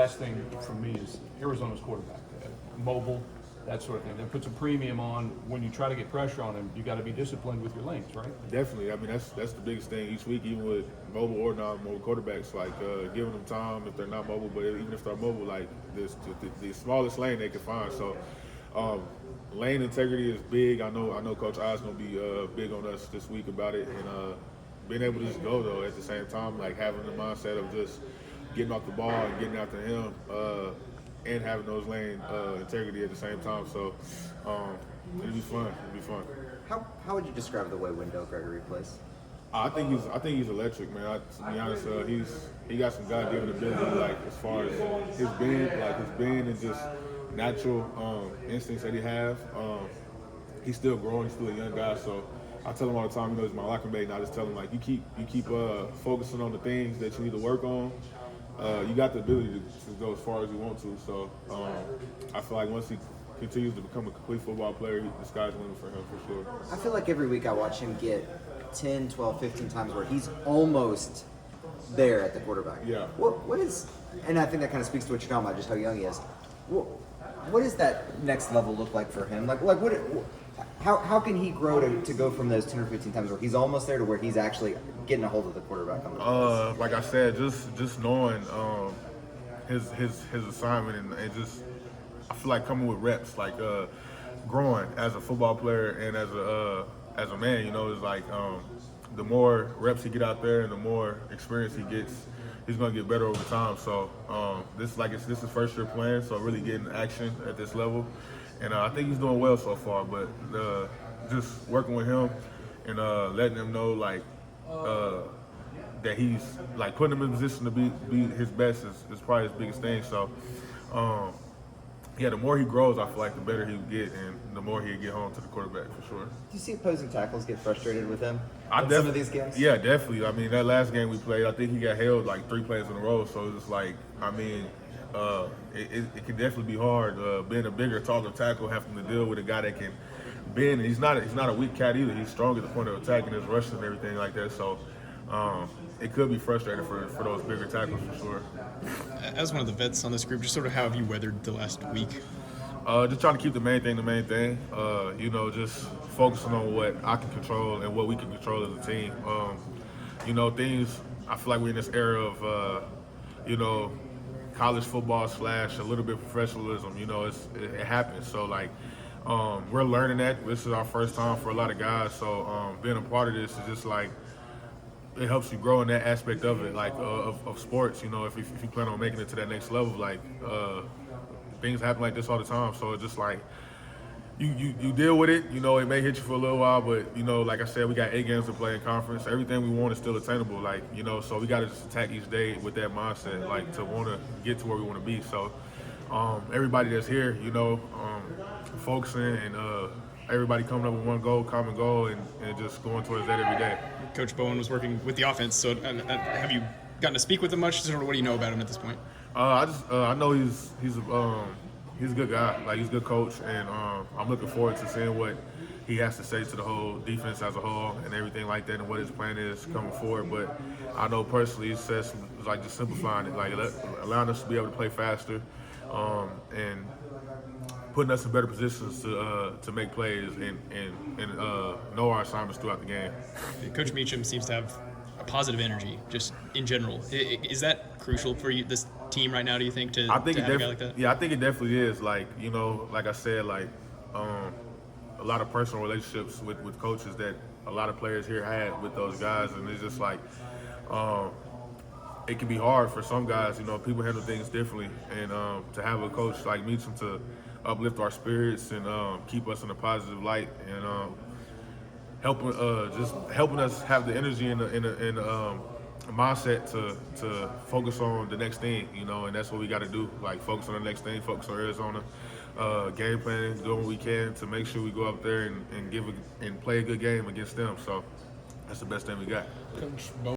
Last thing for me is Arizona's quarterback, mobile, that sort of thing. That puts a premium on when you try to get pressure on him. You got to be disciplined with your lanes, right? Definitely. I mean, that's the biggest thing each week, even with mobile or non-mobile quarterbacks. Like giving them time if they're not mobile, but even if they're mobile, like the smallest lane they can find. So lane integrity is big. I know Coach Oz gonna be big on us this week about it, and being able to just go though at the same time, like having the mindset of just getting off the ball and getting after him, and having those lane integrity at the same time. So it'll be fun. It'll be fun. How would you describe the way Wendell Gregory plays? I think he's electric, man. To be honest, he got some God-given ability, like as far as his being and just natural instincts that he have. He's still growing. He's still a young guy, so I tell him all the time, he's my locker mate, and I just tell him like, you keep focusing on the things that you need to work on. You got the ability to go as far as you want to. So I feel like once he continues to become a complete football player, the sky's the limit for him for sure. I feel like every week I watch him get 10, 12, 15 times where he's almost there at the quarterback. Yeah. What is, and I think that kind of speaks to what you're talking about, just how young he is. What does that next level look like for him? How can he grow to go from those 10 or 15 times where he's almost there to where he's actually getting a hold of the quarterback on the like I said, just knowing his assignment and just I feel like coming with reps, like growing as a football player and as a man, is like the more reps he get out there and the more experience he gets, he's gonna get better over time. So this is his first year playing, so really getting action at this level. And I think he's doing well so far, but just working with him and letting him know that he's like putting him in position to be his best is probably his biggest thing. So the more he grows, I feel like the better he'll get and the more he'll get home to the quarterback for sure. Do you see opposing tackles get frustrated with him in some of these games? Yeah, definitely. I mean, that last game we played, I think he got held like 3 plays in a row. So it's just like, I mean, it can definitely be hard being a bigger, taller tackle, having to deal with a guy that can bend. And he's not a weak cat either. He's strong at the point of attack and his rushing and everything like that. So it could be frustrating for those bigger tackles for sure. As one of the vets on this group, just sort of how have you weathered the last week? Just trying to keep the main thing. Just focusing on what I can control and what we can control as a team. Things, I feel like we're in this era of, college football / a little bit of professionalism. It happens. So, we're learning that. This is our first time for a lot of guys. So, being a part of this is just like, it helps you grow in that aspect of it, of sports. If you plan on making it to that next level, things happen like this all the time. So it's just like you deal with it. It may hit you for a little while, but like I said, we got 8 games to play in conference. Everything we want is still attainable. So we got to just attack each day with that mindset, to want to get to where we want to be. So everybody that's here, focusing and everybody coming up with one goal, common goal, and just going towards that every day. Coach Bowen was working with the offense, so have you gotten to speak with him much? What do you know about him at this point? I know he's a good guy. He's a good coach, and I'm looking forward to seeing what he has to say to the whole defense as a whole and everything like that, and what his plan is coming forward. But I know personally, he says just simplifying it, allowing us to be able to play faster, and putting us in better positions to make plays and know our assignments throughout the game. Coach Meacham seems to have a positive energy, just in general. Is that crucial for you, this team right now? Do you think to have a guy like that? Yeah, I think it definitely is. Like I said, a lot of personal relationships with coaches that a lot of players here had with those guys, and it's just it can be hard for some guys. People handle things differently, and to have a coach like Meacham to uplift our spirits and keep us in a positive light and helping us have the energy and a mindset to focus on the next thing, and that's what we got to do. Focus on the next thing, focus on Arizona, game planning, doing what we can to make sure we go up there and play a good game against them. So that's the best thing we got. Coach Bowen.